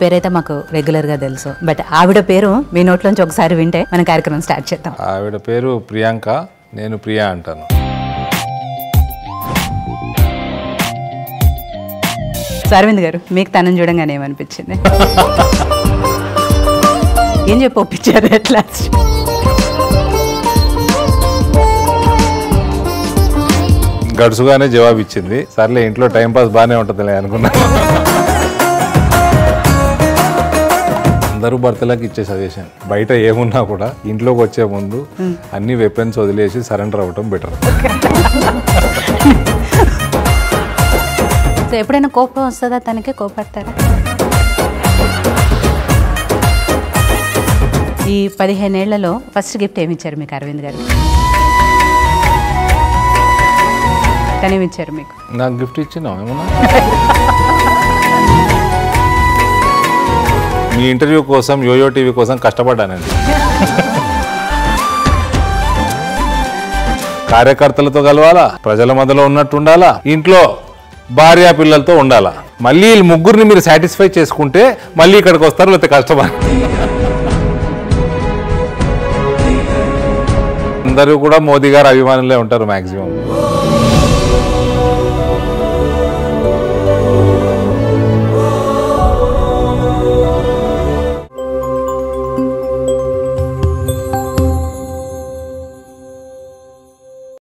పేరైతే మాకు రెగ్యులర్ గా తెలుసు, బట్ ఆవిడ పేరు మీ నోట్లోంచి ఒకసారి వింటే మన కార్యక్రమం స్టార్ట్ చేద్దాం. ఆవిడ పేరు ప్రియాంక, నేను ప్రియా అంటాను. అరవింద్ గారు, మీకు తనని చూడంగానే ఏమనిపించింది? ఏం చెప్పి ఒప్పించారు ఎట్లా? గడుసుగానే జవాబు ఇచ్చింది. సర్లే ఇంట్లో టైంపాస్ బాగానే ఉంటుందిలే అనుకున్నా. అందరూ భర్తలకు ఇచ్చే సజెషన్, బయట ఏమున్నా కూడా ఇంట్లోకి వచ్చే ముందు అన్ని వెపన్స్ వదిలేసి సరెండర్ అవ్వటం బెటర్. ఎప్పుడైనా కోపం వస్తుందా తనకే? కోపడతారా? ఈ 15 ఏళ్లలో ఫస్ట్ గిఫ్ట్ ఏమి ఇచ్చారు మీకు అరవింద్ గారు? తనేమిచ్చారు మీకు? నాకు గిఫ్ట్ ఇచ్చినా ఏమన్నా? మీ ఇంటర్వ్యూ కోసం యోయో టీవీ కోసం కష్టపడ్డానండి. కార్యకర్తలతో కలవాలా, ప్రజల మధ్యలో ఉన్నట్టు ఉండాలా, ఇంట్లో భార్య పిల్లలతో ఉండాలా. మళ్ళీ వీళ్ళు ముగ్గురిని మీరు సాటిస్ఫై చేసుకుంటే మళ్ళీ ఇక్కడికి వస్తారు, లేకపోతే కష్టపడి. అందరూ కూడా మోదీ గారు అభిమానులే ఉంటారు మ్యాక్సిమం.